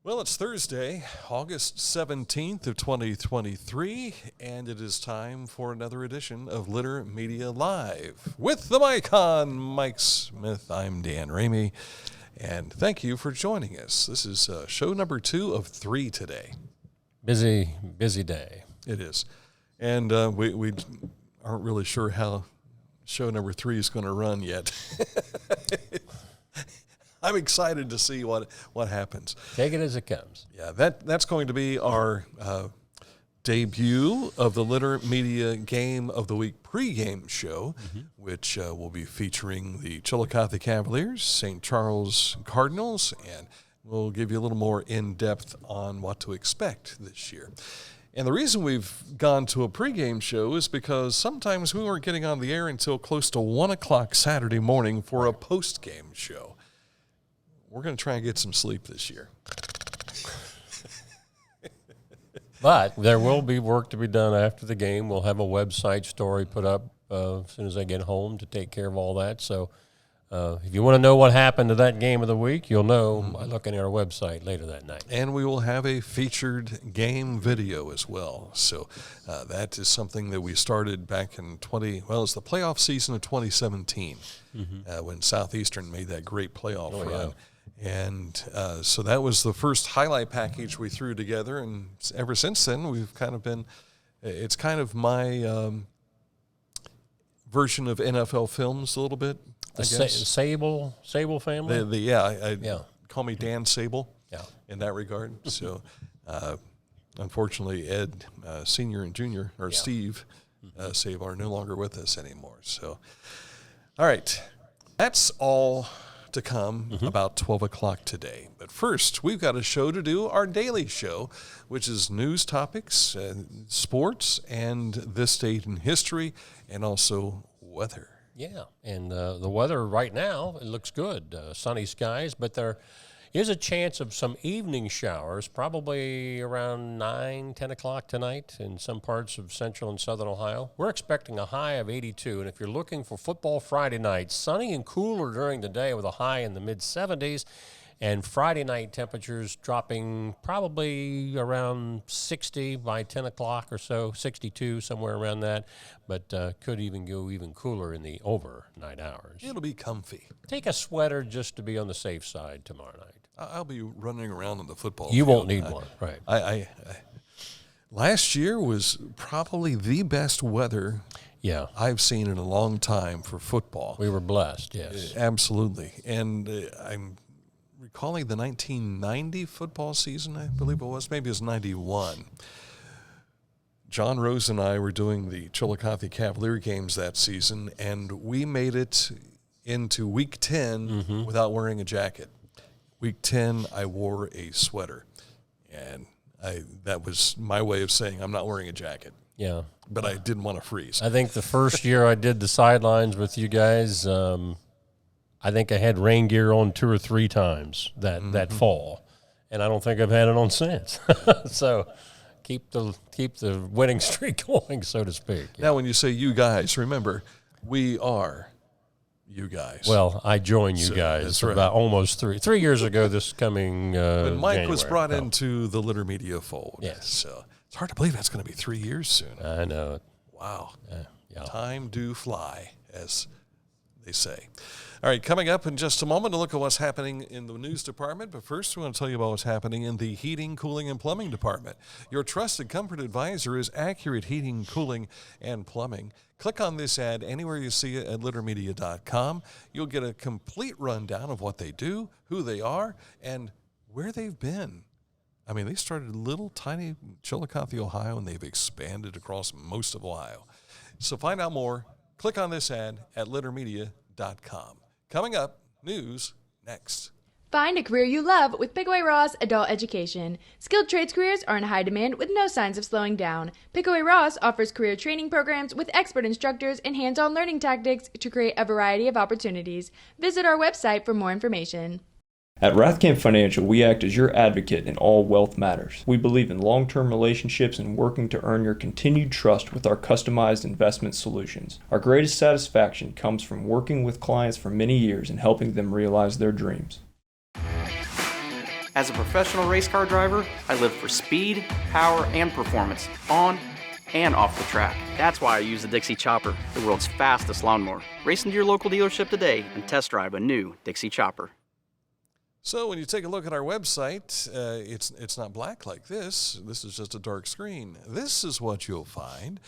Well, it's Thursday, August 17th of 2023, and it is time for another edition of Litter Media Live. With the mic on, Mike Smith, I'm Dan Ramey, and thank you for joining us. This is show number 2 of 3 today. Busy day. It is. And we aren't really sure how show number 3 is going to run yet. I'm excited to see what happens. Take it as it comes. Yeah, that's going to be our debut of the Litter Media Game of the Week pregame show, which will be featuring the Chillicothe Cavaliers, St. Charles Cardinals, and we'll give you a little more in-depth on what to expect this year. And the reason we've gone to a pregame show is because sometimes we weren't getting on the air until close to 1 o'clock Saturday morning for a postgame show. We're going to try and get some sleep this year. But there will be work to be done after the game. We'll have a website story put up as soon as I get home to take care of all that. So if you want to know what happened to that game of the week, you'll know by looking at our website later that night. And we will have a featured game video as well. So that is something that we started back in it's the playoff season of 2017 when Southeastern made that great playoff run. Yeah. And so that was the first highlight package we threw together, and ever since then we've kind of been – it's kind of my version of NFL films a little bit, I guess. Sable family? Call me Dan Sable in that regard. So unfortunately Ed Sr. and Jr., or Steve Sable, are no longer with us anymore. So, all right, that's all to come about 12 o'clock today. But first, we've got a show to do, our daily show, which is news topics, sports, and this date in history, and also weather. Yeah, and the weather right now, it looks good. Sunny skies, but there is a chance of some evening showers, probably around 9, 10 o'clock tonight in some parts of central and southern Ohio. We're expecting a high of 82, and if you're looking for football Friday night, sunny and cooler during the day with a high in the mid-70s, and Friday night temperatures dropping probably around 60 by 10 o'clock or so, 62, somewhere around that, but could even go even cooler in the overnight hours. It'll be comfy. Take a sweater just to be on the safe side tomorrow night. I'll be running around on the football You field. won't need one, right. I last year was probably the best weather I've seen in a long time for football. We were blessed, yes. Absolutely. And I'm recalling the 1990 football season, I believe it was. Maybe it was 91. John Rose and I were doing the Chillicothe Cavalier games that season, and we made it into Week 10 without wearing a jacket. Week 10, I wore a sweater, and that was my way of saying I'm not wearing a jacket. Yeah. But I didn't want to freeze. I think the first year I did the sidelines with you guys, I think I had rain gear on 2 or 3 times that fall, and I don't think I've had it on since. So keep the winning streak going, so to speak. Now, when you say you guys, remember, we are you guys. Well, I joined you guys about almost 3 years ago this coming when Mike January. was brought into the Litter Media fold. Yes. So it's hard to believe that's going to be 3 years soon. I know it. Wow. Yeah. Time do fly, as they say. All right, coming up in just a moment to look at what's happening in the news department. But first, we want to tell you about what's happening in the heating, cooling, and plumbing department. Your trusted comfort advisor is Accurate Heating, Cooling, and Plumbing. Click on this ad anywhere you see it at littermedia.com. You'll get a complete rundown of what they do, who they are, and where they've been. I mean, they started little tiny Chillicothe, Ohio, and they've expanded across most of Ohio. So find out more. Click on this ad at littermedia.com. Coming up, news next. Find a career you love with Pickaway Ross Adult Education. Skilled trades careers are in high demand with no signs of slowing down. Pickaway Ross offers career training programs with expert instructors and hands-on learning tactics to create a variety of opportunities. Visit our website for more information. At Rathkamp Financial, we act as your advocate in all wealth matters. We believe in long-term relationships and working to earn your continued trust with our customized investment solutions. Our greatest satisfaction comes from working with clients for many years and helping them realize their dreams. As a professional race car driver, I live for speed, power, and performance on and off the track. That's why I use the Dixie Chopper, the world's fastest lawnmower. Race into your local dealership today and test drive a new Dixie Chopper. So when you take a look at our website, it's not black like this. This is just a dark screen. This is what you'll find.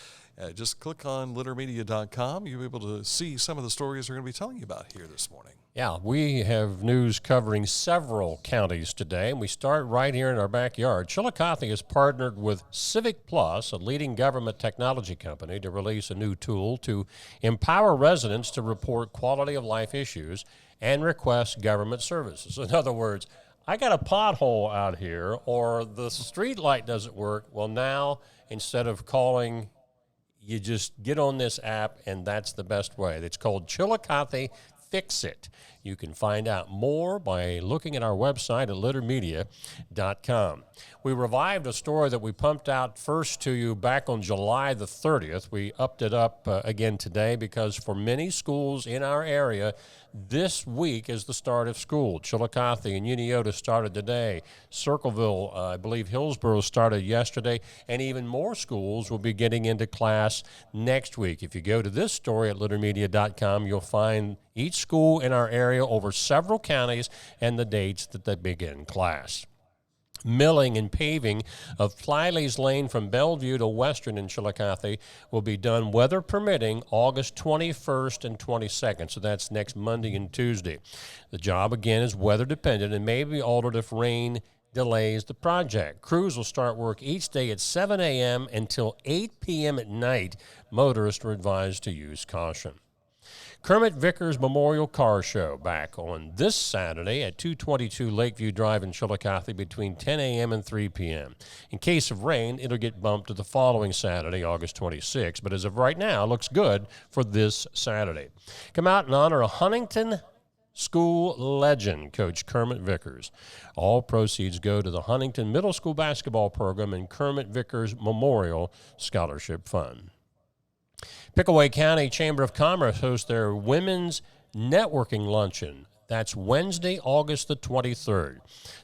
Just click on littermedia.com. You'll be able to see some of the stories we're going to be telling you about here this morning. Yeah, we have news covering several counties today, and we start right here in our backyard. Chillicothe has partnered with Civic Plus, a leading government technology company, to release a new tool to empower residents to report quality of life issues and request government services. In other words, I got a pothole out here, or the street light doesn't work. Well, now, instead of calling, you just get on this app, and that's the best way. It's called Chillicothe Fix It. You can find out more by looking at our website at littermedia.com. We revived a story that we pumped out first to you back on July the 30th. We upped it up again today because for many schools in our area, this week is the start of school. Chillicothe and Uniota started today. Circleville, I believe Hillsborough started yesterday, and even more schools will be getting into class next week. If you go to this story at littermedia.com, you'll find each school in our area over several counties and the dates that they begin class. Milling and paving of Flyleys Lane from Bellevue to Western in Chillicothe will be done, weather permitting, August 21st and 22nd. So that's next Monday and Tuesday. The job, again, is weather dependent and may be altered if rain delays the project. Crews will start work each day at 7 a.m. until 8 p.m. at night. Motorists are advised to use caution. Kermit Vickers Memorial Car Show back on this Saturday at 222 Lakeview Drive in Chillicothe between 10 a.m. and 3 p.m. In case of rain, it'll get bumped to the following Saturday, August 26, but as of right now, looks good for this Saturday. Come out and honor a Huntington School legend, Coach Kermit Vickers. All proceeds go to the Huntington Middle School basketball program and Kermit Vickers Memorial Scholarship Fund. Pickaway County Chamber of Commerce hosts their Women's Networking Luncheon. That's Wednesday, August the 23rd.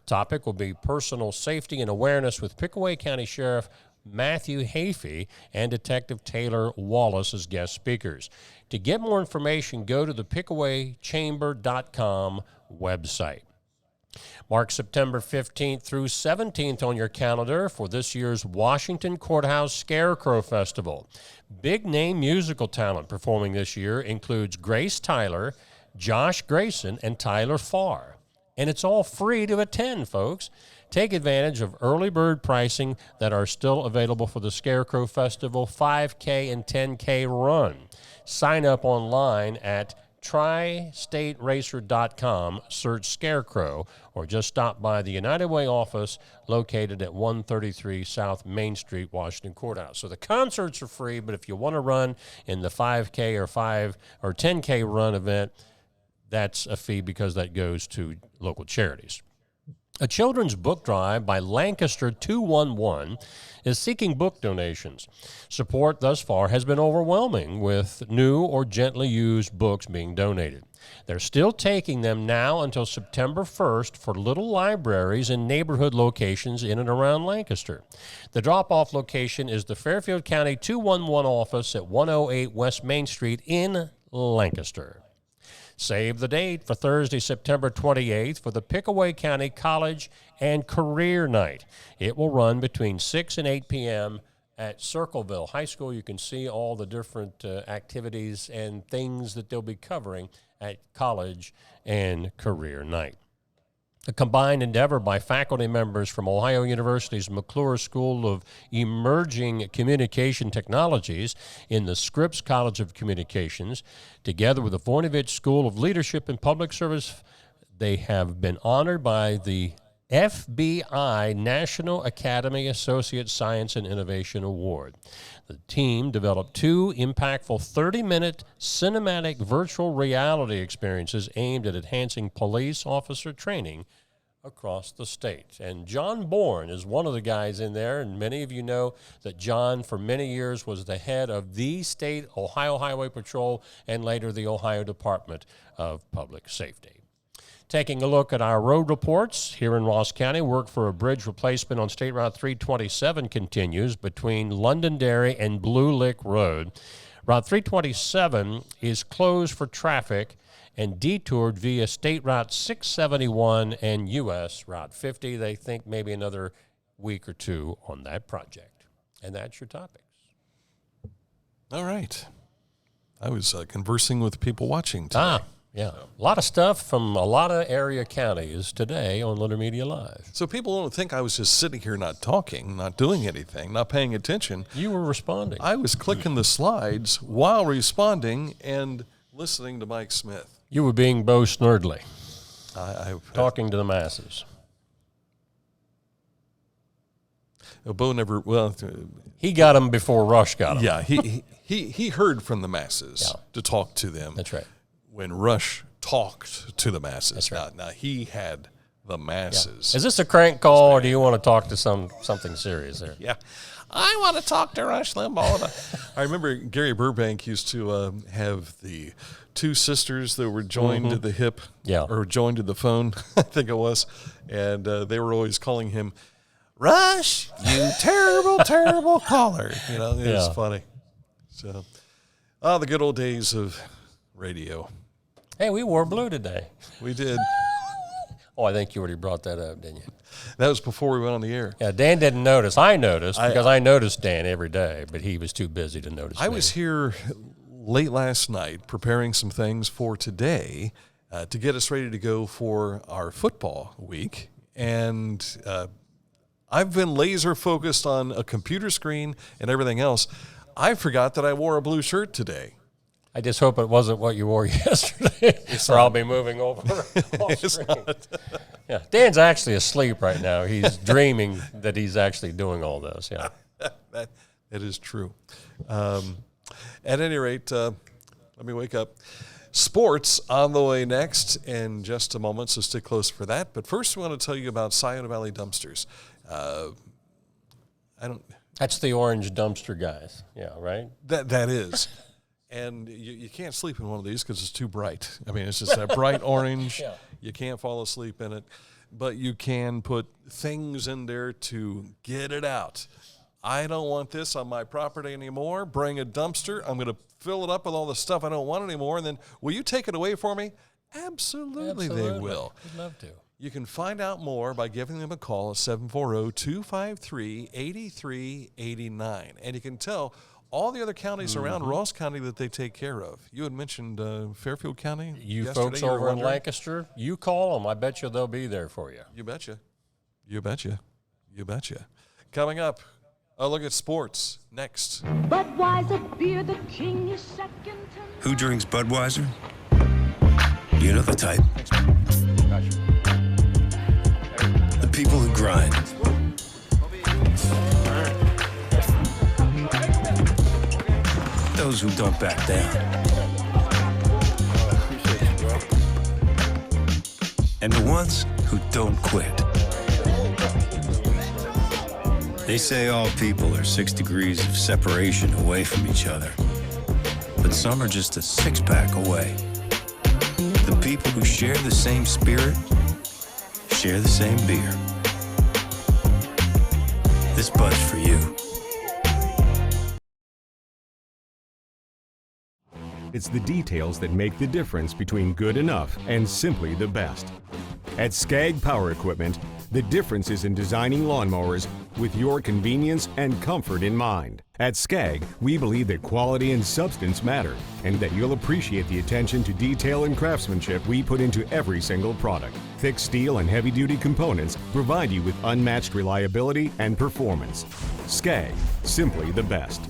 Topic will be personal safety and awareness with Pickaway County Sheriff Matthew Hafey and Detective Taylor Wallace as guest speakers. To get more information, go to the pickawaychamber.com website. Mark September 15th through 17th on your calendar for this year's Washington Courthouse Scarecrow Festival. Big name musical talent performing this year includes Grace Tyler, Josh Grayson, and Tyler Farr. And it's all free to attend, folks. Take advantage of early bird pricing that are still available for the Scarecrow Festival 5K and 10K run. Sign up online at tristateracer.com, search Scarecrow, or just stop by the United Way office located at 133 South Main Street, Washington Courthouse. So the concerts are free, but if you want to run in the 5K or 10K run event, that's a fee because that goes to local charities. A children's book drive by Lancaster 211 is seeking book donations. Support thus far has been overwhelming, with new or gently used books being donated. They're still taking them now until September 1st for little libraries in neighborhood locations in and around Lancaster. The drop-off location is the Fairfield County 211 office at 108 West Main Street in Lancaster. Save the date for Thursday, September 28th for the Pickaway County College and Career Night. It will run between 6 and 8 p.m. at Circleville High School. You can see all the different activities and things that they'll be covering at College and Career Night. A combined endeavor by faculty members from Ohio University's McClure School of Emerging Communication Technologies in the Scripps College of Communications, together with the Voinovich School of Leadership and Public Service. They have been honored by the FBI National Academy Associate Science and Innovation Award. The team developed two impactful 30-minute cinematic virtual reality experiences aimed at enhancing police officer training across the state. And John Bourne is one of the guys in there, and many of you know that John, for many years, was the head of the state Ohio Highway Patrol and later the Ohio Department of Public Safety. Taking a look at our road reports here in Ross County, work for a bridge replacement on State Route 327 continues between Londonderry and Blue Lick Road. Route 327 is closed for traffic and detoured via State Route 671 and U.S. Route 50. They think maybe another week or two on that project. And that's your topics. All right. I was conversing with people watching today. Yeah, a lot of stuff from a lot of area counties today on Leonard Media Live. So people don't think I was just sitting here not talking, not doing anything, not paying attention. You were responding. I was clicking the slides while responding and listening to Mike Smith. You were being Bo Snerdley, Talking to the masses. Bo never, well, He got him before Rush got him. yeah, he heard from the masses to talk to them. That's right. When Rush talked to the masses. That's right. Now he had the masses. Is this a crank call, or do you want to talk to something serious there? Yeah. I want to talk to Rush Limbaugh. I remember Gary Burbank used to have the two sisters that were joined to the hip, or joined to the phone, I think it was, and they were always calling him, Rush, you terrible, terrible caller. You know, it was funny. So, the good old days of radio. Hey, we wore blue today. We did. Oh, I think you already brought that up, didn't you? That was before we went on the air. Yeah, Dan didn't notice. I noticed because I noticed Dan every day, but he was too busy to notice. I was here late last night preparing some things for today to get us ready to go for our football week. And I've been laser focused on a computer screen and everything else. I forgot that I wore a blue shirt today. I just hope it wasn't what you wore yesterday, or I'll be moving over. Yeah, Dan's actually asleep right now. He's dreaming that he's actually doing all this. Yeah, that is true. At any rate, let me wake up. Sports on the way next in just a moment, so stick close for that. But first, we want to tell you about Scioto Valley Dumpsters. That's the orange dumpster guys. Yeah, right. That is. And you can't sleep in one of these because it's too bright. I mean, it's just that bright orange. Yeah. You can't fall asleep in it. But you can put things in there to get it out. I don't want this on my property anymore. Bring a dumpster. I'm going to fill it up with all the stuff I don't want anymore. And then, will you take it away for me? Absolutely. They will. I'd love to. You can find out more by giving them a call at 740-253-8389. And you can tell all the other counties around Ross County that they take care of. You had mentioned Fairfield County. You folks over in Lancaster, you call them. I bet you they'll be there for you. You betcha. You betcha. You betcha. Coming up, a look at sports next. Budweiser beer, the king is second. Who drinks Budweiser? You know the type. The people who grind. Those who don't back down. And the ones who don't quit. They say all people are 6 degrees of separation away from each other. But some are just a six-pack away. The people who share the same spirit, share the same beer. This Bud's for you. It's the details that make the difference between good enough and simply the best. At Skag Power Equipment, the difference is in designing lawnmowers with your convenience and comfort in mind. At Skag, we believe that quality and substance matter, and that you'll appreciate the attention to detail and craftsmanship we put into every single product. Thick steel and heavy-duty components provide you with unmatched reliability and performance. Skag, simply the best.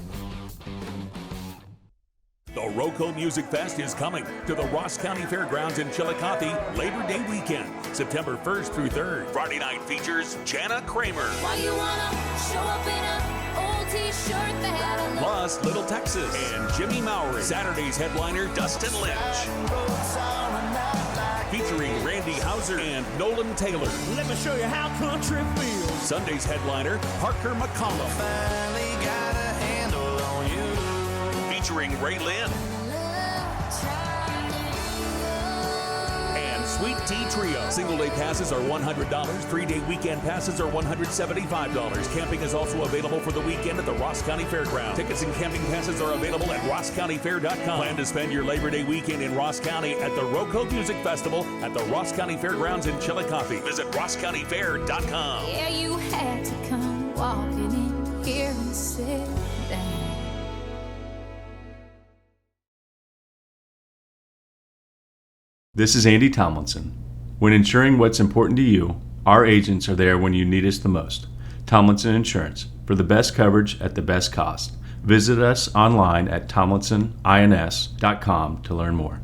The Roco Music Fest is coming to the Ross County Fairgrounds in Chillicothe Labor Day weekend, September 1st through 3rd. Friday night features Jana Kramer. Why you wanna show up in a old t-shirt that had a Plus Little Texas and Jimmy Mowry. Saturday's headliner Dustin Lynch. Featuring Randy Hauser and Nolan Taylor. Let me show you how country feels. Sunday's headliner Parker McCollum. Finally got a handle on you. Featuring Ray Lynn. And Sweet Tea Trio. Single-day passes are $100. 3-day weekend passes are $175. Camping is also available for the weekend at the Ross County Fairgrounds. Tickets and camping passes are available at rosscountyfair.com. Plan to spend your Labor Day weekend in Ross County at the Roco Music Festival at the Ross County Fairgrounds in Chillicothe. Visit rosscountyfair.com. Yeah, you had to come walking in here and sit down. This is Andy Tomlinson. When ensuring what's important to you, our agents are there when you need us the most. Tomlinson Insurance, for the best coverage at the best cost. Visit us online at tomlinsonins.com to learn more.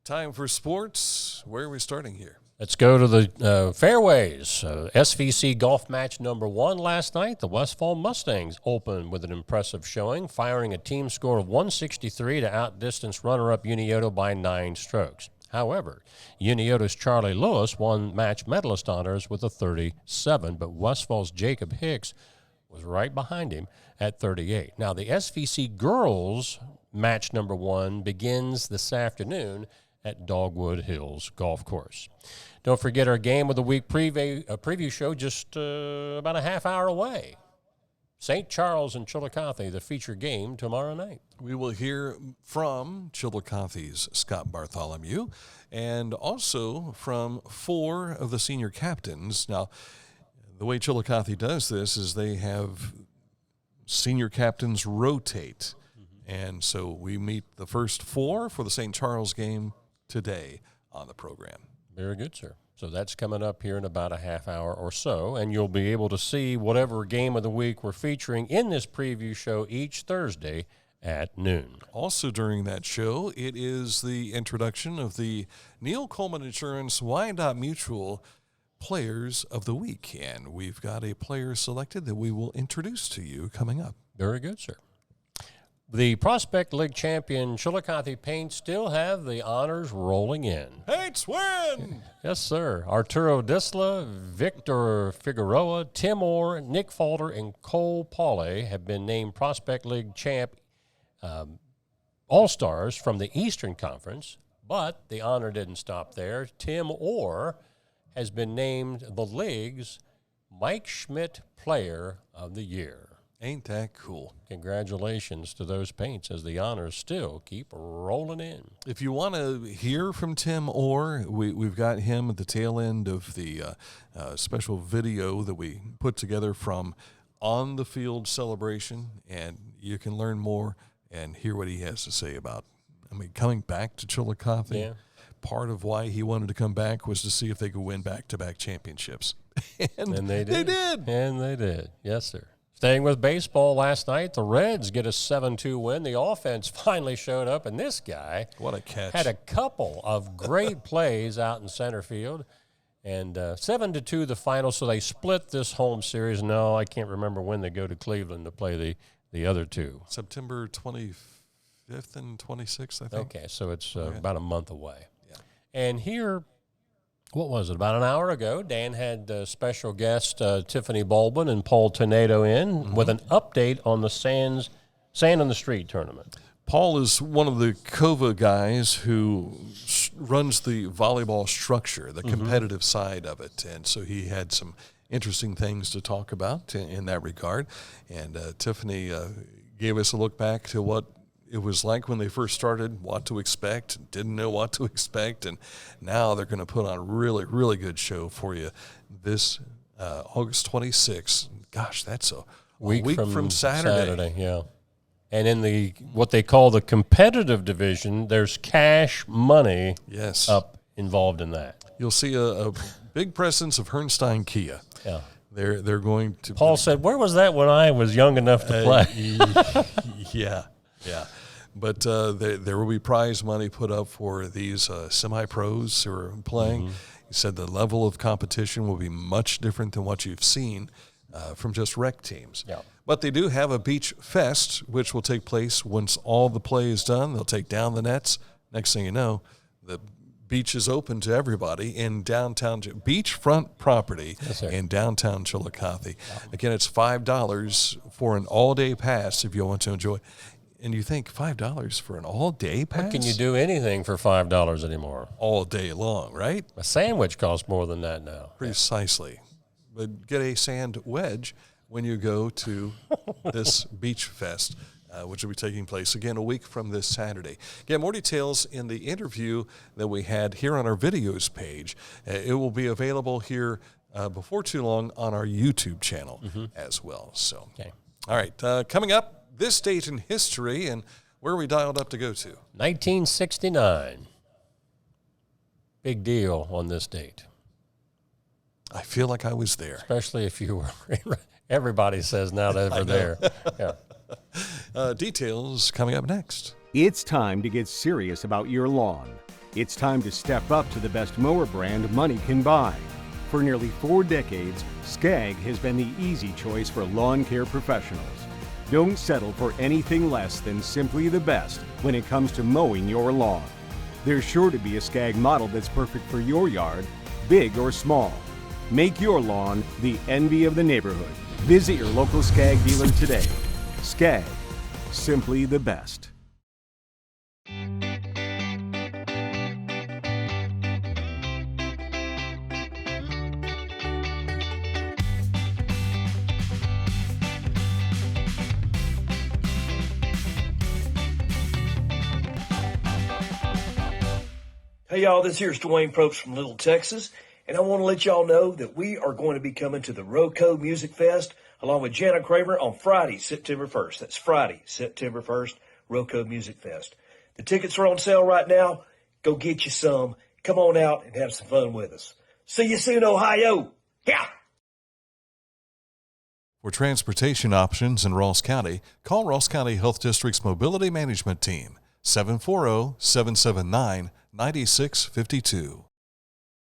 Time for sports. Where are we starting here? Let's go to the fairways. SVC golf match number 1 last night. The Westfall Mustangs opened with an impressive showing, firing a team score of 163 to outdistance runner-up Unioto by 9 strokes. However, Unioto's Charlie Lewis won match medalist honors with a 37, but Westfall's Jacob Hicks was right behind him at 38. Now, the SVC girls match number 1 begins this afternoon at Dogwood Hills Golf Course. Don't forget our Game of the Week preview show just about a half hour away. St. Charles and Chillicothe, the feature game tomorrow night. We will hear from Chillicothe's Scott Bartholomew and also from 4 of the senior captains. Now, the way Chillicothe does this is they have senior captains rotate. And so we meet the first 4 for the St. Charles game today on the program. Very good, sir. So that's coming up here in about a half hour or so, and you'll be able to see whatever game of the week we're featuring in this preview show each Thursday at noon. Also during that show, it is the introduction of the Neil Coleman Insurance Wyandotte Mutual Players of the Week, and we've got a player selected that we will introduce to you coming up. Very good, sir. The Prospect League champion Chillicothe Paints still have the honors rolling in. Paints win! Yes, sir. Arturo Disla, Victor Figueroa, Tim Orr, Nick Falter, and Cole Pauly have been named Prospect League champ All-Stars from the Eastern Conference, but the honor didn't stop there. Tim Orr has been named the league's Mike Schmidt Player of the Year. Ain't that cool? Congratulations to those Paints as the honors still keep rolling in. If you want to hear from Tim Orr, we've got him at the tail end of the special video that we put together from On the Field celebration, and you can learn more and hear what he has to say about, coming back to Chillicothe. Yeah. Part of why he wanted to come back was to see if they could win back-to-back championships. And they did. They did. And they did. Yes, sir. Staying with baseball last night, the Reds get a 7-2 win. The offense finally showed up, and this guy what a catch. Had a couple of great plays out in center field. And 7-2 the final, so they split this home series. No, I can't remember when they go to Cleveland to play the other two. September 25th and 26th, I think. Okay, so it's about a month away. Yeah. And here, what was it, about an hour ago, Dan had special guest Tiffany Baldwin and Paul Tornado in with an update on the Sand on the Street tournament. Paul is one of the COVA guys who runs the volleyball structure, the competitive side of it. And so he had some interesting things to talk about in that regard. And Tiffany gave us a look back to what it was like when they first started, what to expect, didn't know what to expect, and now they're going to put on a really, really good show for you this August 26th. Gosh, that's a week from Saturday. Yeah. And in the what they call the competitive division, there's cash money up involved in that. You'll see a big presence of Hernstein Kia. Yeah. They're going to. Paul said, "Where was that when I was young enough to play?" Yeah. But there will be prize money put up for these semi-pros who are playing. He said the level of competition will be much different than what you've seen from just rec teams. Yeah. But they do have a beach fest, which will take place once all the play is done. They'll take down the nets. Next thing you know, the beach is open to everybody in downtown, beachfront property in downtown Chillicothe. Again, it's $5 for an all-day pass if you want to enjoy. And you think $5 for an all-day pass? Can you do anything for $5 anymore? All day long, right? A sandwich costs more than that now. Precisely. But get a sand wedge when you go to this beach fest, which will be taking place again a week from this Saturday. Get more details in the interview that we had here on our videos page. It will be available here before too long on our YouTube channel as well. So, all right, coming up, this date in history, and where are we dialed up to go to? 1969. Big deal on this date. I feel like I was there. Especially if you were. Everybody says now that they're there. Yeah. Details coming up next. It's time to get serious about your lawn. It's time to step up to the best mower brand money can buy. For nearly 4 decades, Skag has been the easy choice for lawn care professionals. Don't settle for anything less than simply the best when it comes to mowing your lawn. There's sure to be a Skag model that's perfect for your yard, big or small. Make your lawn the envy of the neighborhood. Visit your local Skag dealer today. Skag, simply the best. Hey y'all, this here's Dwayne Probst from Little Texas, and I want to let y'all know that we are going to be coming to the Roco Music Fest along with Jana Kramer on Friday, September 1st. That's Friday, September 1st, Roco Music Fest. The tickets are on sale right now. Go get you some. Come on out and have some fun with us. See you soon, Ohio. Yeah. For transportation options in Ross County, call Ross County Health District's Mobility Management Team, 740-779-9652.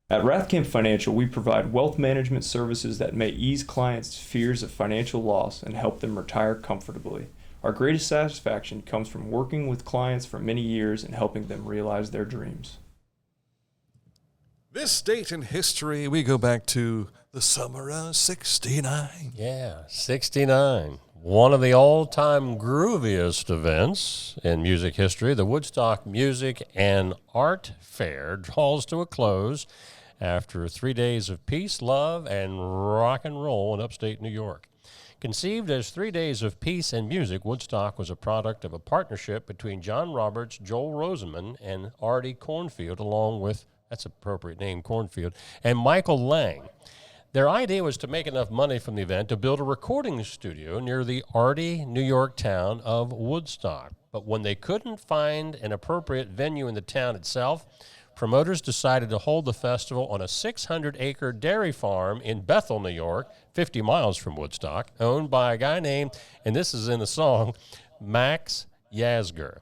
At Rathkamp Financial, we provide wealth management services that may ease clients' fears of financial loss and help them retire comfortably. Our greatest satisfaction comes from working with clients for many years and helping them realize their dreams. This date in history, we go back to the summer of 69. Yeah, 69. One of the all-time grooviest events in music history, the Woodstock Music and Art Fair, draws to a close after 3 days of peace, love, and rock and roll in upstate New York. Conceived as 3 days of peace and music, Woodstock was a product of a partnership between John Roberts, Joel Rosenman, and Artie Cornfield, along with, that's an appropriate name, Cornfield, and Michael Lang. Their idea was to make enough money from the event to build a recording studio near the arty New York town of Woodstock. But when they couldn't find an appropriate venue in the town itself, promoters decided to hold the festival on a 600-acre dairy farm in Bethel, New York, 50 miles from Woodstock, owned by a guy named, and this is in the song, Max Yasgur.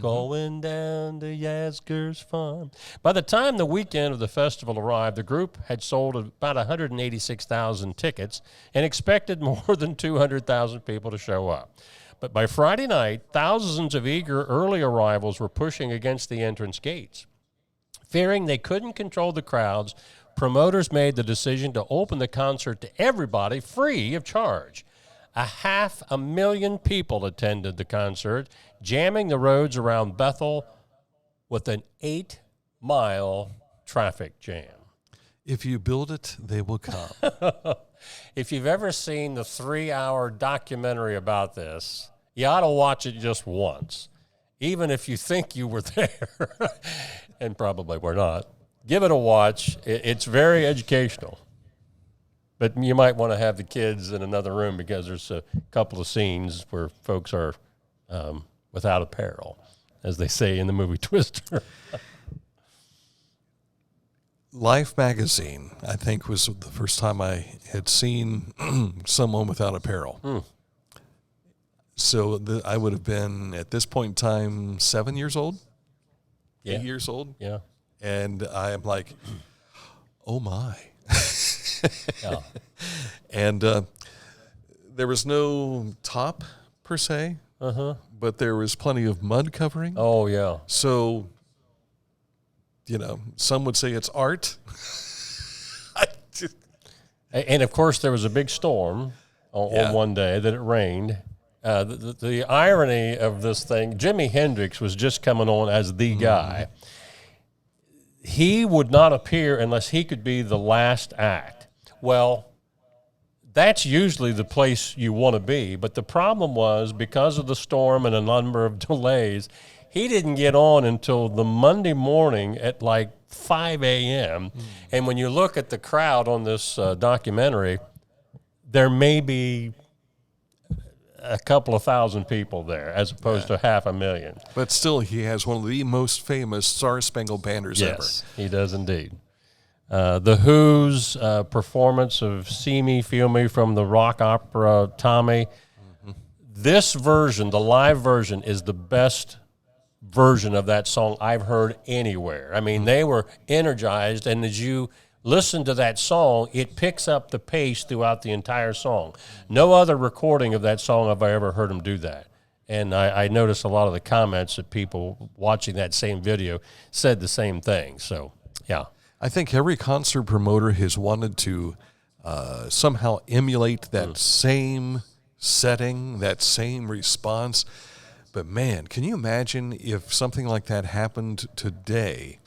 Going down to Yasgur's farm. By the time the weekend of the festival arrived, the group had sold about 186,000 tickets and expected more than 200,000 people to show up. But by Friday night, thousands of eager early arrivals were pushing against the entrance gates. Fearing they couldn't control the crowds, promoters made the decision to open the concert to everybody free of charge. 500,000 people attended the concert, jamming the roads around Bethel with an 8-mile traffic jam. If you build it, they will come. If you've ever seen the 3-hour documentary about this, you ought to watch it just once, even if you think you were there, and probably were not. Give it a watch. It's very educational. But you might want to have the kids in another room because there's a couple of scenes where folks are without apparel, as they say in the movie Twister. Life magazine, I think, was the first time I had seen someone without apparel. So I would have been, at this point in time, 7 years old, 8 years old. Yeah. And I am like, oh, my. Yeah. And there was no top per se, but there was plenty of mud covering. Oh, yeah. So, you know, some would say it's art. And, of course, there was a big storm on one day that it rained. The irony of this thing, Jimi Hendrix was just coming on as the guy. He would not appear unless he could be the last act. Well, that's usually the place you want to be, but the problem was, because of the storm and a number of delays, he didn't get on until the Monday morning at like 5 a.m. And when you look at the crowd on this documentary, there may be a couple of thousand people there as opposed to 500,000. But still, he has one of the most famous Star-Spangled Banners ever. Yes, he does indeed. The Who's performance of See Me, Feel Me from the rock opera Tommy. This version, the live version, is the best version of that song I've heard anywhere. I mean, they were energized, and as you listen to that song, it picks up the pace throughout the entire song. No other recording of that song have I ever heard them do that. And I noticed a lot of the comments that people watching that same video said the same thing. So, yeah. I think every concert promoter has wanted to somehow emulate that same setting, that same response. But, man, can you imagine if something like that happened today?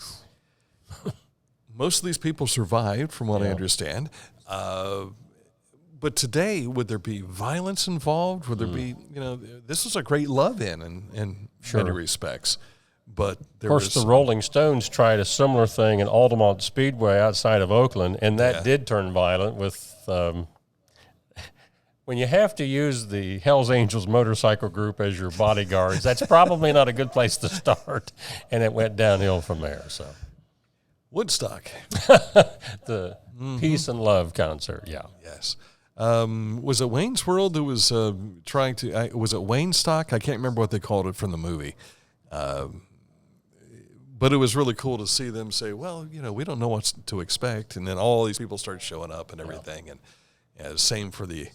Most of these people survived, from what I understand. But today, would there be violence involved? Would there be, this is a great love-in in many respects. But of course, the Rolling Stones tried a similar thing in Altamont Speedway outside of Oakland, and that did turn violent with when you have to use the Hells Angels motorcycle group as your bodyguards, that's probably not a good place to start, and it went downhill from there. So, Woodstock. The Peace and Love concert, Yes. Was it Wayne's World that was trying to, was it Wayne Stock? I can't remember what they called it from the movie. But it was really cool to see them say, well, we don't know what to expect. And then all these people start showing up and everything. And same for the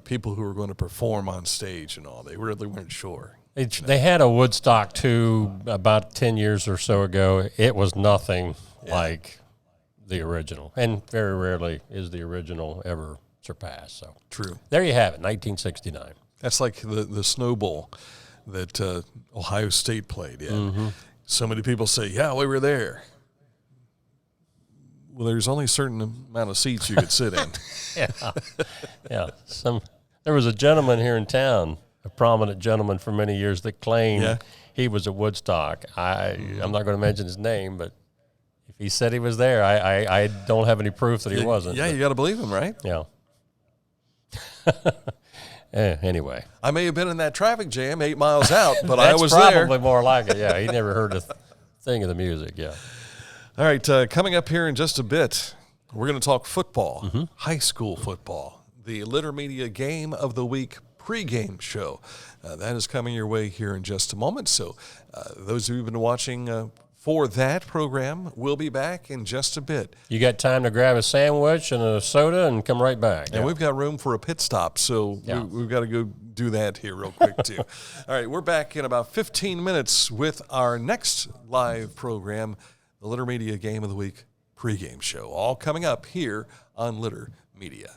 people who were going to perform on stage and all. They really weren't sure. They had a Woodstock, too, about 10 years or so ago. It was nothing like the original. And very rarely is the original ever surpassed. So true. There you have it, 1969. That's like the Snow Bowl that Ohio State played in. So many people say, yeah, we were there. Well, there's only a certain amount of seats you could sit in. There was a gentleman here in town, a prominent gentleman for many years, that claimed he was at Woodstock. I'm not going to mention his name, but if he said he was there, I don't have any proof that he wasn't. Yeah, you got to believe him, right? Yeah. Anyway, I may have been in that traffic jam 8 miles out, but I was That's there. probably more like it. Yeah, he never heard a thing of the music. Yeah. All right, coming up here in just a bit, we're going to talk football, high school football, the Litter Media Game of the Week pregame show. That is coming your way here in just a moment. So those of you who've been watching for that program, we'll be back in just a bit. You got time to grab a sandwich and a soda and come right back. And we've got room for a pit stop, so we've got to go do that here real quick, too. All right, we're back in about 15 minutes with our next live program, the Litter Media Game of the Week pregame show, all coming up here on Litter Media.